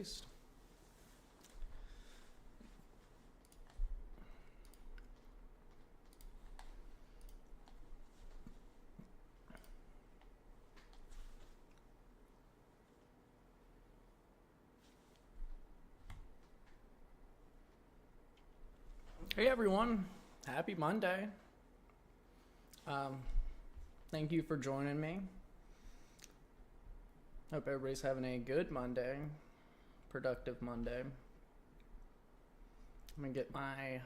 least. Hey everyone, happy Monday. Thank you for joining me. Hope everybody's having a good Monday, productive Monday. I'm gonna get my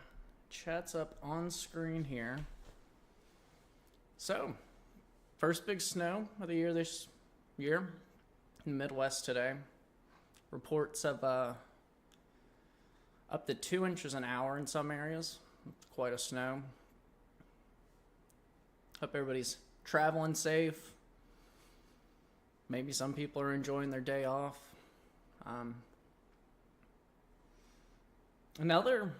chats up on screen here. So, first big snow of the year this year in the Midwest today. Reports of up to 2 inches an hour in some areas. Quite a snow. Hope everybody's traveling safe. Maybe some people are enjoying their day off. Another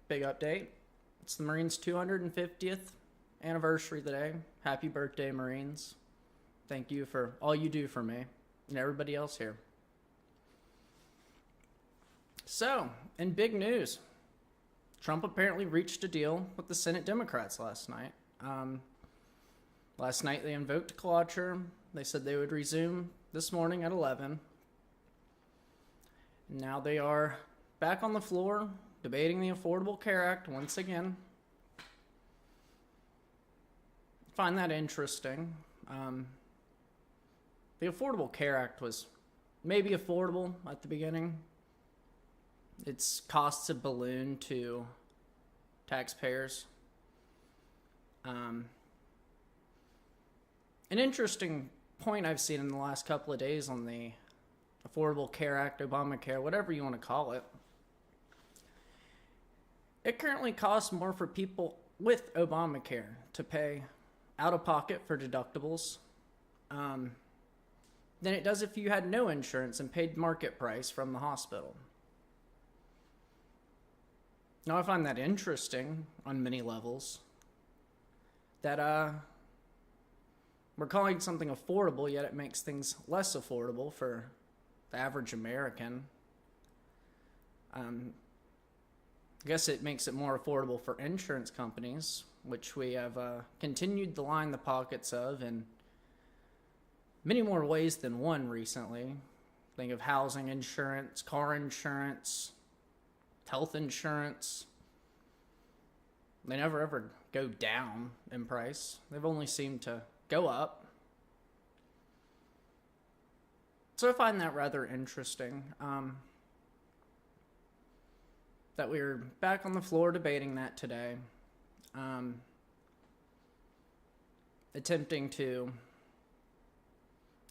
big update. It's the Marines' 250th anniversary today. Happy birthday, Marines. Thank you for all you do for me and everybody else here. So, in big news, Trump apparently reached a deal with the Senate Democrats last night. Last night they invoked cloture. They said they would resume this morning at 11. Now they are back on the floor debating the Affordable Care Act once again. Find that interesting. The Affordable Care Act was maybe affordable at the beginning. Its costs have ballooned to taxpayers. An interesting point I've seen in the last couple of days on the Affordable Care Act, Obamacare, whatever you want to call it. It currently costs more for people with Obamacare to pay out of pocket for deductibles than it does if you had no insurance and paid market price from the hospital. Now, I find that interesting on many levels, that we're calling something affordable, yet it makes things less affordable for the average American. I guess it makes it more affordable for insurance companies, which we have continued to line the pockets of in many more ways than one recently. Think of housing insurance, car insurance, health insurance. They never ever go down in price. They've only seemed to go up. So I find that rather interesting, that we're back on the floor debating that today, attempting to,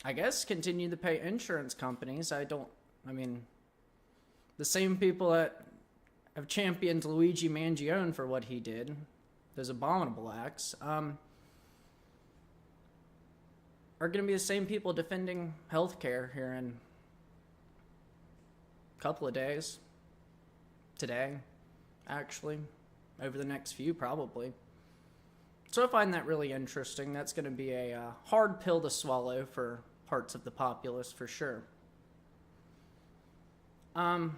I guess, continue to pay insurance companies. The same people that have championed Luigi Mangione for what he did, those abominable acts, are going to be the same people defending healthcare here in a couple of days. Today, actually. Over the next few, probably. So I find that really interesting. That's going to be a hard pill to swallow for parts of the populace, for sure. Before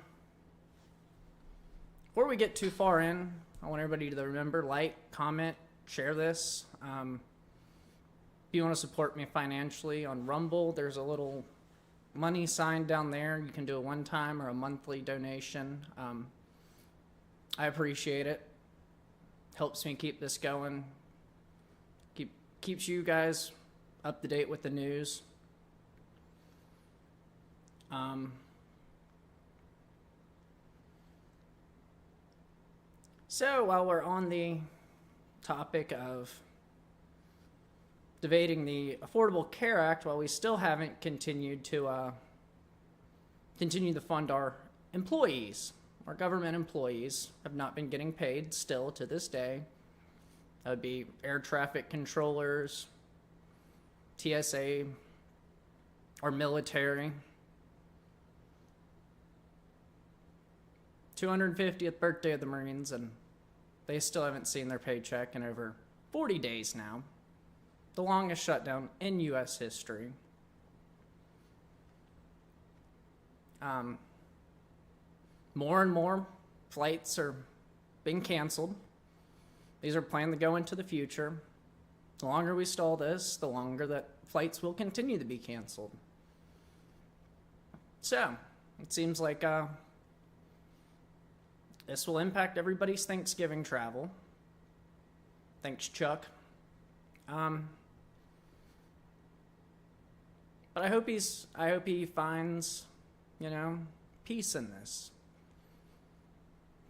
we get too far in, I want everybody to remember, like, comment, share this. If you want to support me financially on Rumble, there's a little money sign down there. You can do a one-time or a monthly donation. I appreciate it. Helps me keep this going. Keeps you guys up to date with the news. So while we're on the topic of debating the Affordable Care Act, while we still haven't continued to fund our employees, our government employees have not been getting paid still to this day. That would be air traffic controllers, TSA, our military. 250th birthday of the Marines, and they still haven't seen their paycheck in over 40 days now. The longest shutdown in U.S. history. More and more flights are being canceled. These are planned to go into the future. The longer we stall this, the longer that flights will continue to be canceled. So, it seems like this will impact everybody's Thanksgiving travel. Thanks, Chuck. But I hope he finds, peace in this.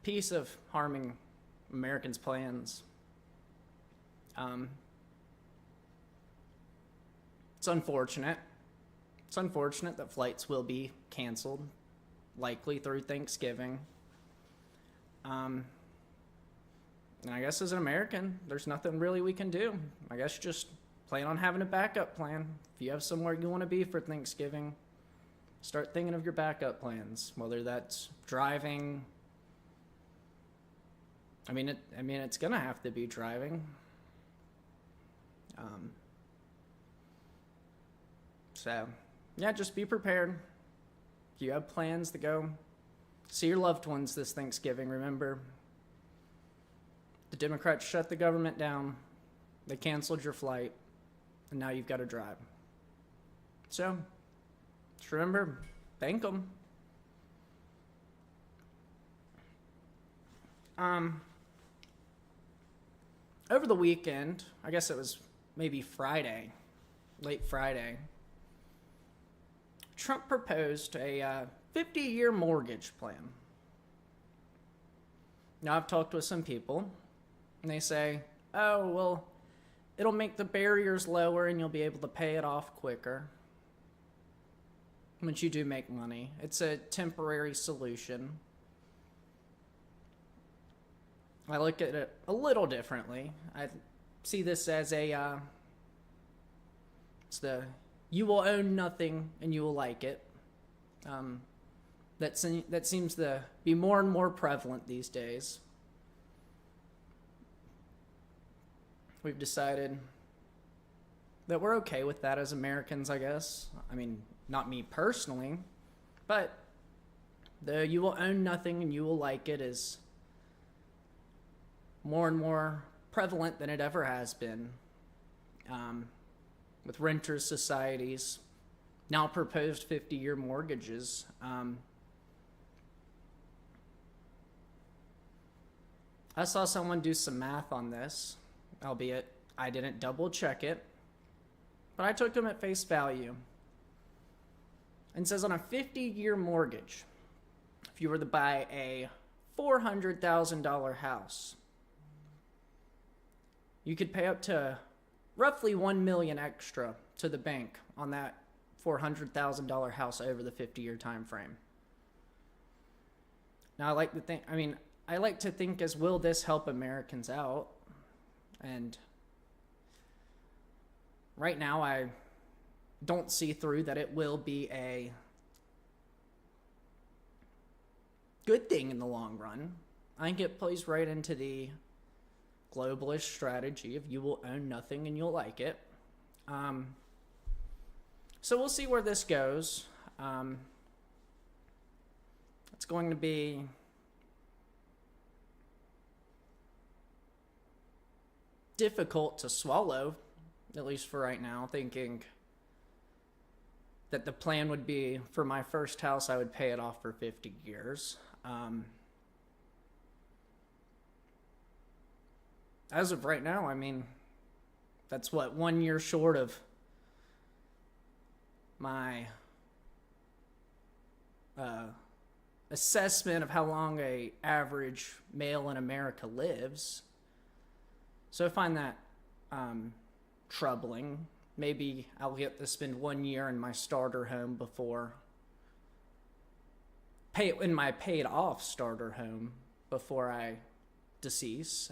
Peace of harming Americans' plans. It's unfortunate. It's unfortunate that flights will be canceled, likely through Thanksgiving. And I guess as an American, there's nothing really we can do. I guess just plan on having a backup plan. If you have somewhere you want to be for Thanksgiving, start thinking of your backup plans, whether that's driving. It's gonna have to be driving. So, yeah, just be prepared. If you have plans to go see your loved ones this Thanksgiving, remember, the Democrats shut the government down. They canceled your flight, and now you've got to drive. So, just remember, thank them. Over the weekend, I guess it was maybe Friday, late Friday, Trump proposed a 50-year mortgage plan. Now, I've talked with some people, and they say, oh, well, it'll make the barriers lower and you'll be able to pay it off quicker once you do make money. It's a temporary solution. I look at it a little differently. I see this as you will own nothing and you will like it. That seems to be more and more prevalent these days. We've decided that we're okay with that as Americans, I guess. I mean, not me personally, but the you will own nothing and you will like it is more and more prevalent than it ever has been. With renters societies, now proposed 50-year mortgages. I saw someone do some math on this, albeit I didn't double check it, but I took them at face value. And says on a 50-year mortgage, if you were to buy a $400,000 house, you could pay up to roughly $1 million extra to the bank on that $400,000 house over the 50-year time frame. Now, I like to think as, will this help Americans out? And right now, I don't see through that it will be a good thing in the long run. I think it plays right into the globalist strategy of you will own nothing and you'll like it. So we'll see where this goes. It's going to be difficult to swallow, at least for right now, thinking that the plan would be for my first house, I would pay it off for 50 years. As of right now, that's 1 year short of my assessment of how long a average male in America lives. So I find that troubling. Maybe I'll get to spend 1 year in my starter home in my paid off starter home before I decease.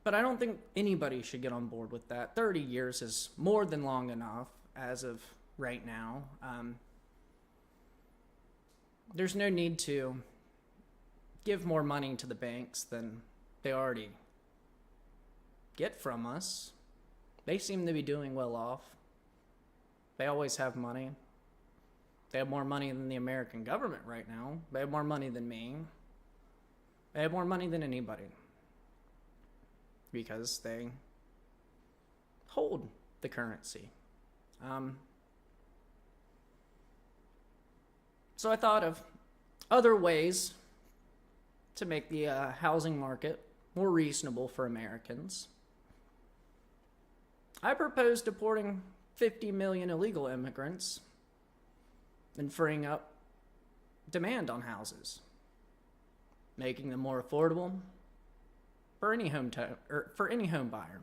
But I don't think anybody should get on board with that. 30 years is more than long enough as of right now. There's no need to give more money to the banks than they already get from us. They seem to be doing well off. They always have money. They have more money than the American government right now. They have more money than me. They have more money than anybody. Because they hold the currency. So I thought of other ways to make the housing market more reasonable for Americans. I propose deporting 50 million illegal immigrants and freeing up demand on houses, making them more affordable for any home buyer.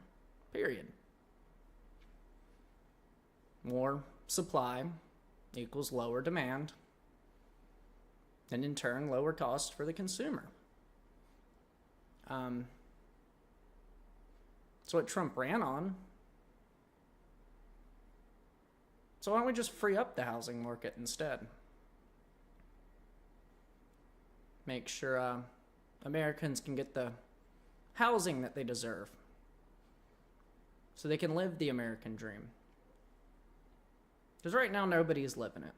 Period. More supply equals lower demand, and in turn lower cost for the consumer. That's what Trump ran on. So why don't we just free up the housing market instead? Make sure Americans can get the housing that they deserve so they can live the American dream. Because right now nobody's living it.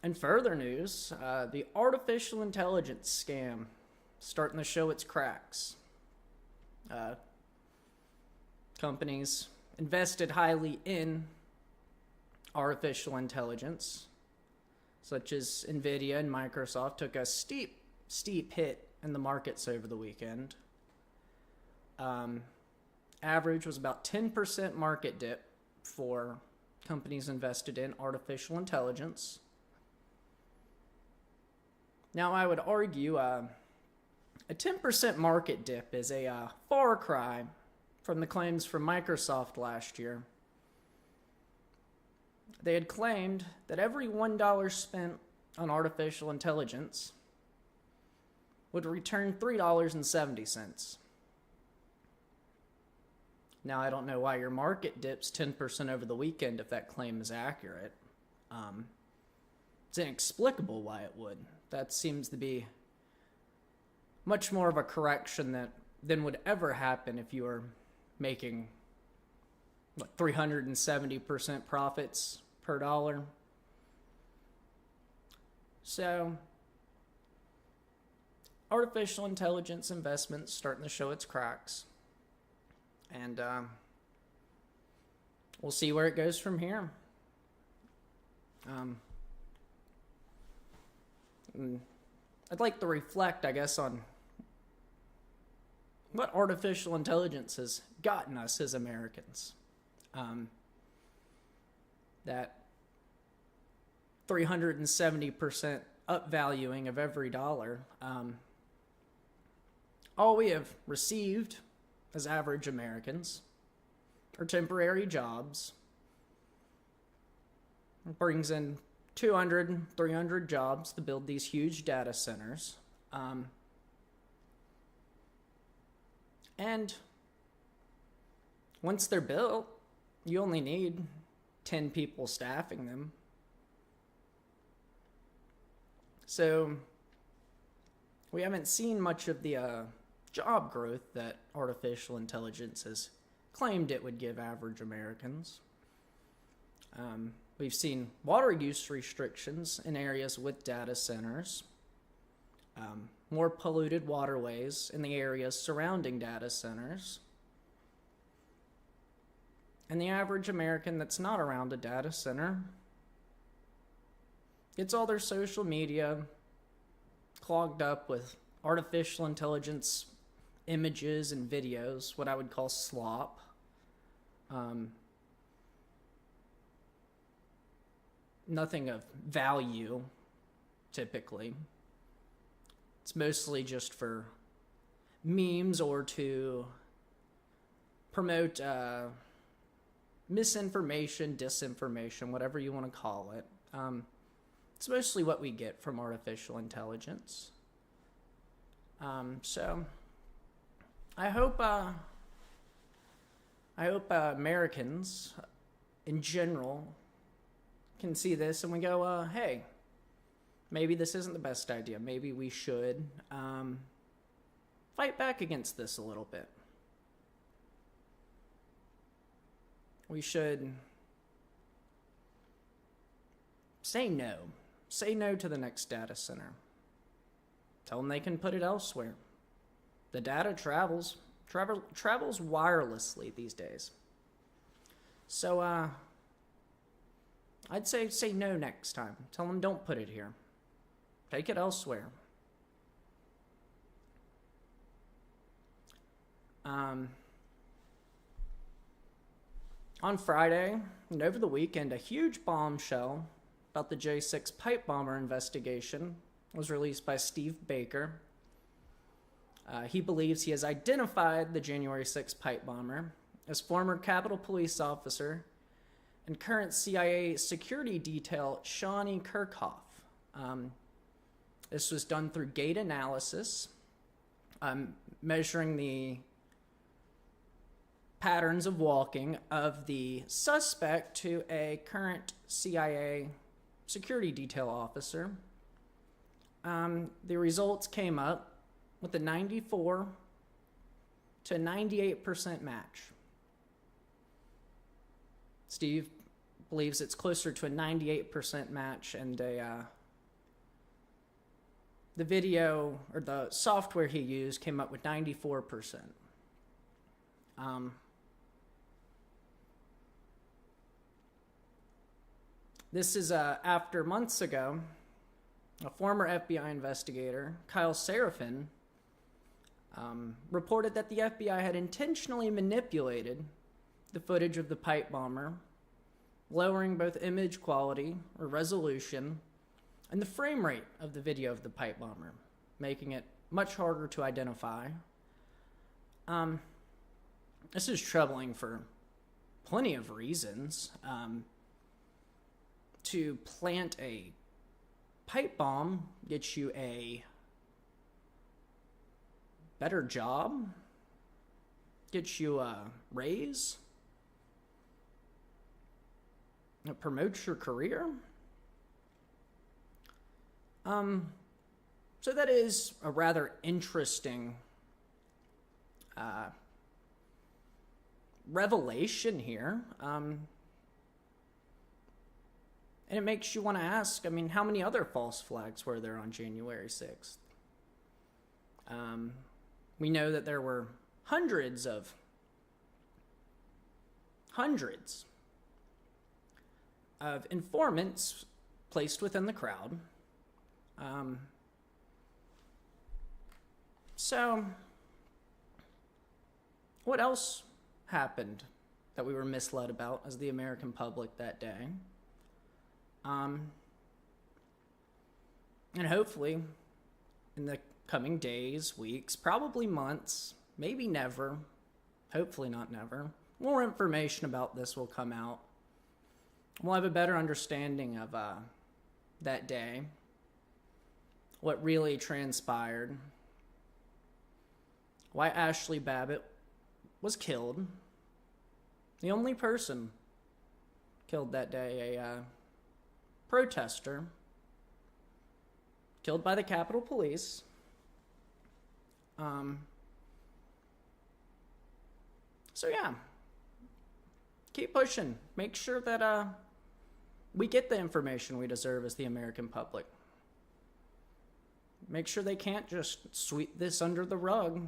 In further news, the artificial intelligence scam starting to show its cracks. Companies invested highly in artificial intelligence, such as Nvidia and Microsoft, took a steep hit in the markets over the weekend. Average was about 10% market dip for companies invested in artificial intelligence. Now, I would argue a 10% market dip is a far cry from the claims from Microsoft last year. They had claimed that every $1 spent on artificial intelligence would return $3.70. Now, I don't know why your market dips 10% over the weekend if that claim is accurate. It's inexplicable why it would. That seems to be much more of a correction than would ever happen if you were making 370% profits per dollar. So, artificial intelligence investments starting to show its cracks. And we'll see where it goes from here. I'd like to reflect, I guess, on what artificial intelligence has gotten us as Americans. That 370% upvaluing of every dollar. All we have received as average Americans are temporary jobs. It brings in 200, 300 jobs to build these huge data centers. And once they're built, you only need 10 people staffing them. So we haven't seen much of the job growth that artificial intelligence has claimed it would give average Americans. We've seen water use restrictions in areas with data centers, more polluted waterways in the areas surrounding data centers, and the average American that's not around a data center gets all their social media clogged up with artificial intelligence images and videos, what I would call slop. Nothing of value, typically. It's mostly just for memes or to promote misinformation, disinformation, whatever you want to call it. It's mostly what we get from artificial intelligence. So I hope Americans in general can see this and we go, hey, maybe this isn't the best idea. Maybe we should fight back against this a little bit. We should say no. Say no to the next data center. Tell them they can put it elsewhere. The data travels wirelessly these days. So I'd say no next time. Tell them don't put it here. Take it elsewhere. On Friday and over the weekend, a huge bombshell about the J6 pipe bomber investigation was released by Steve Baker. He believes he has identified the January 6th pipe bomber as former Capitol Police officer and current CIA security detail Shawnee Kirkhoff. This was done through gait analysis, measuring the patterns of walking of the suspect to a current CIA security detail officer. The results came up with a 94 to 98% match. Steve believes it's closer to a 98% match, and the video or the software he used came up with 94%. This is after months ago, a former FBI investigator, Kyle Seraphin, reported that the FBI had intentionally manipulated the footage of the pipe bomber, lowering both image quality or resolution and the frame rate of the video of the pipe bomber, making it much harder to identify. This is troubling for plenty of reasons. To plant a pipe bomb gets you a better job, gets you a raise, it promotes your career. So that is a rather interesting revelation here. And it makes you want to ask, how many other false flags were there on January 6th? We know that there were hundreds of informants placed within the crowd. So, what else happened that we were misled about as the American public that day? And hopefully, in the coming days, weeks, probably months, maybe never, hopefully not never, more information about this will come out. We'll have a better understanding of that day, what really transpired, why Ashley Babbitt was killed, the only person killed that day, a protester killed by the Capitol Police. So yeah, keep pushing. Make sure that we get the information we deserve as the American public. Make sure they can't just sweep this under the rug,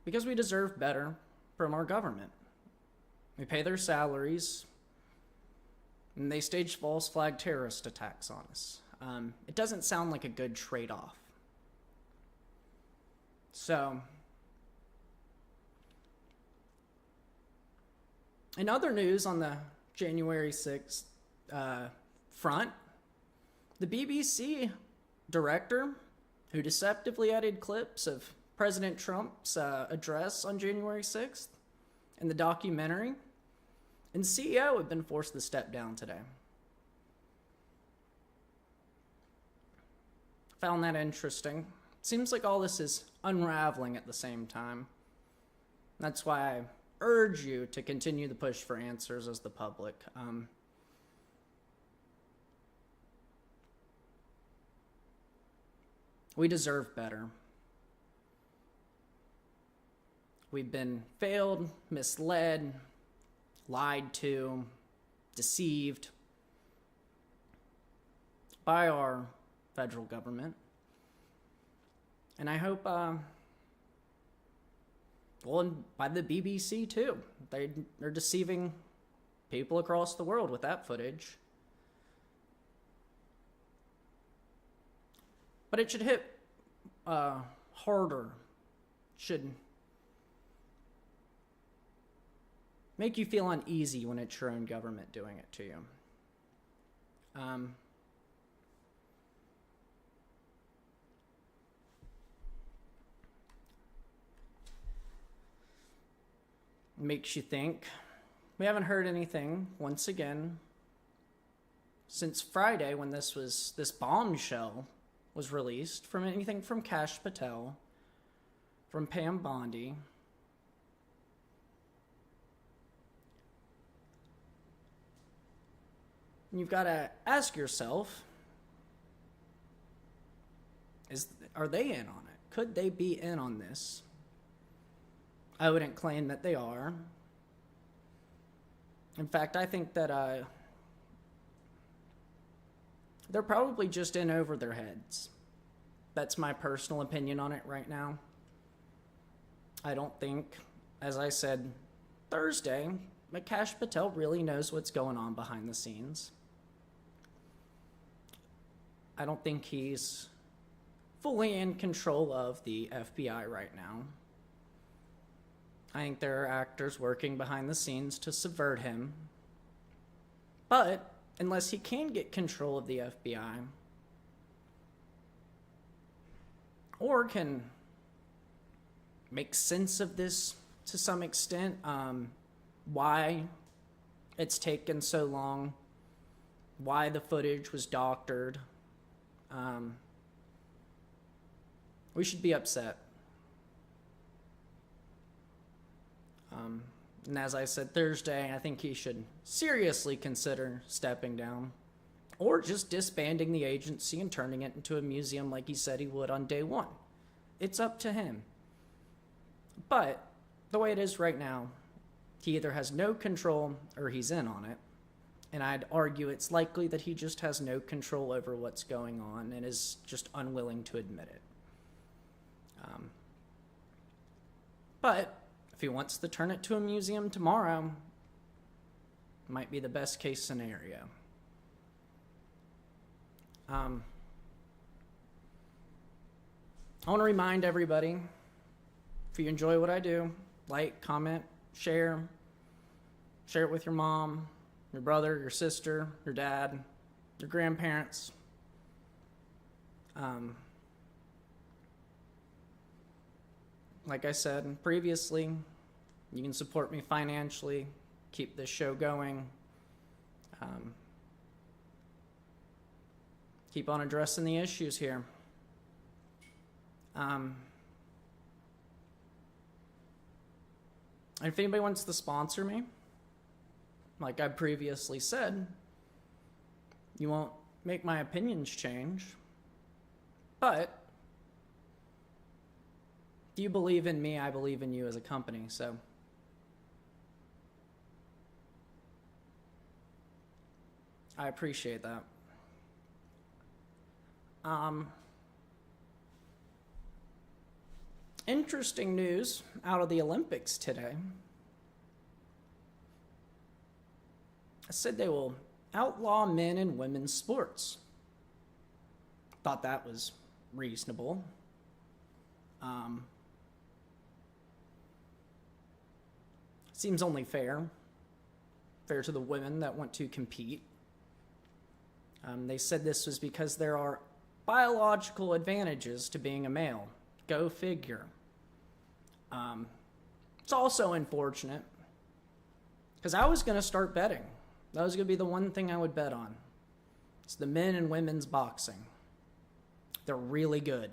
because we deserve better from our government. We pay their salaries, and they stage false flag terrorist attacks on us. It doesn't sound like a good trade-off. So, in other news on the January 6th front, the BBC director, who deceptively added clips of President Trump's address on January 6th in the documentary, and CEO have been forced to step down today. Found that interesting. Seems like all this is unraveling at the same time. That's why I urge you to continue the push for answers as the public. We deserve better. We've been failed, misled, lied to, deceived by our federal government. And I hope, and by the BBC too. They're deceiving people across the world with that footage. But it should hit harder. Should make you feel uneasy when it's your own government doing it to you. Makes you think. We haven't heard anything, once again, since Friday when this bombshell was released, from anything from Kash Patel, from Pam Bondi. You've got to ask yourself, are they in on it? Could they be in on this? I wouldn't claim that they are. In fact, I think that they're probably just in over their heads. That's my personal opinion on it right now. I don't think, as I said Thursday, that Kash Patel really knows what's going on behind the scenes. I don't think he's fully in control of the FBI right now. I think there are actors working behind the scenes to subvert him. But unless he can get control of the FBI, or can make sense of this to some extent, why it's taken so long, why the footage was doctored, we should be upset. And as I said Thursday, I think he should seriously consider stepping down or just disbanding the agency and turning it into a museum like he said he would on day one. It's up to him. But the way it is right now, he either has no control or he's in on it. And I'd argue it's likely that he just has no control over what's going on and is just unwilling to admit it. But if he wants to turn it to a museum tomorrow, might be the best case scenario. I want to remind everybody, if you enjoy what I do, like, comment, share it with your mom, your brother, your sister, your dad, your grandparents. Like I said previously, you can support me financially, keep this show going, keep on addressing the issues here. And if anybody wants to sponsor me, like I previously said, you won't make my opinions change, but if you believe in me, I believe in you as a company, so I appreciate that. Interesting news out of the Olympics today. I said they will outlaw men and women's sports. Thought that was reasonable. Seems only fair to the women that want to compete. They said this was because there are biological advantages to being a male. Go figure. It's also unfortunate because I was going to start betting. That was going to be the one thing I would bet on. It's the men and women's boxing. They're really good.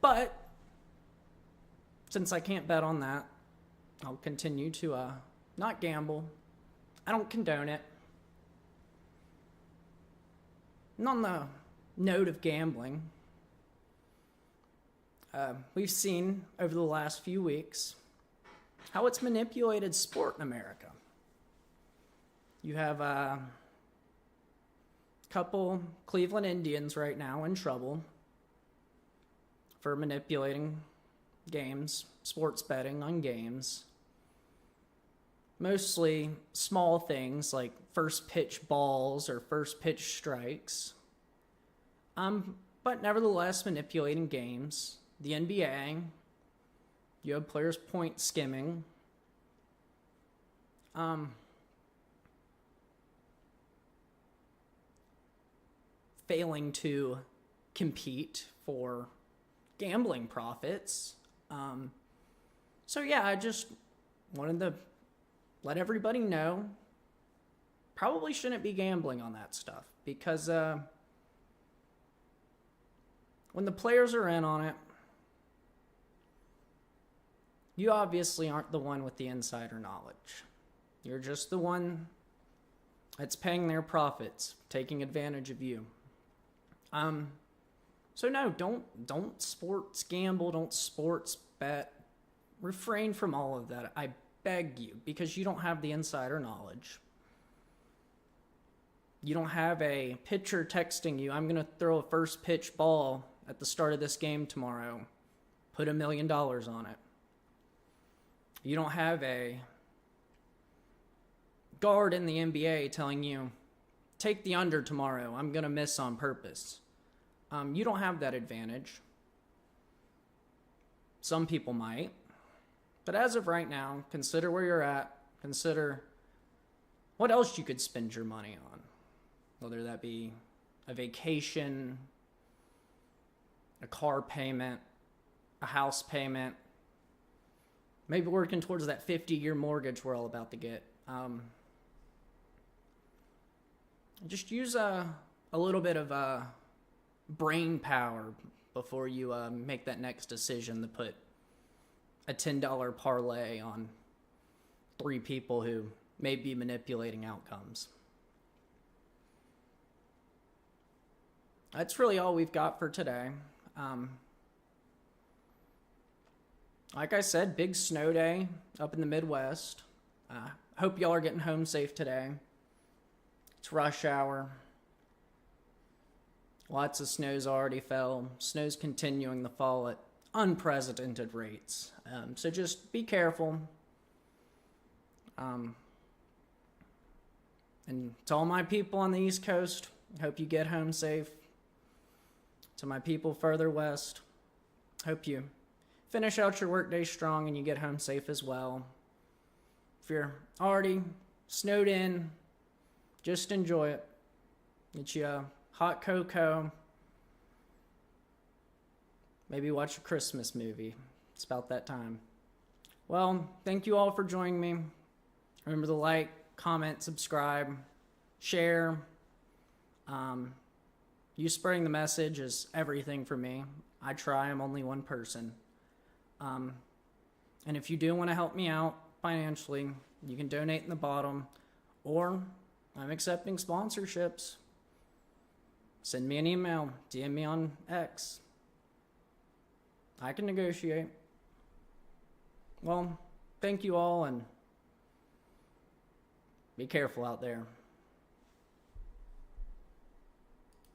But since I can't bet on that, I'll continue to not gamble. I don't condone it. And on the note of gambling, we've seen over the last few weeks how it's manipulated sport in America. You have a couple Cleveland Indians right now in trouble for manipulating games, sports betting on games. Mostly small things like first pitch balls or first pitch strikes. But nevertheless manipulating games. The NBA, you have players point skimming. Failing to compete for gambling profits. So yeah, I just wanted to let everybody know, probably shouldn't be gambling on that stuff, because when the players are in on it, you obviously aren't the one with the insider knowledge. You're just the one that's paying their profits, taking advantage of you. So no, don't sports gamble, don't sports bet. Refrain from all of that. I beg you, because you don't have the insider knowledge. You don't have a pitcher texting you, I'm going to throw a first pitch ball at the start of this game tomorrow. Put $1 million on it. You don't have a guard in the NBA telling you, take the under tomorrow, I'm going to miss on purpose. You don't have that advantage. Some people might. But as of right now, consider where you're at. Consider what else you could spend your money on. Whether that be a vacation, a car payment, a house payment, maybe working towards that 50-year mortgage we're all about to get. Just use a little bit of brain power before you make that next decision to put a $10 parlay on 3 people who may be manipulating outcomes. That's really all we've got for today. Like I said, big snow day up in the Midwest. Hope y'all are getting home safe today. It's rush hour. Lots of snows already fell. Snow's continuing to fall at unprecedented rates. So just be careful. And to all my people on the East Coast, hope you get home safe. To my people further west, hope you finish out your workday strong and you get home safe as well. If you're already snowed in, just enjoy it. Get you a hot cocoa. Maybe watch a Christmas movie. It's about that time. Well, thank you all for joining me. Remember to like, comment, subscribe, share. You spreading the message is everything for me. I try. I'm only one person. And if you do want to help me out financially, you can donate in the bottom, or I'm accepting sponsorships. Send me an email, DM me on X. I can negotiate. Well, thank you all, and be careful out there.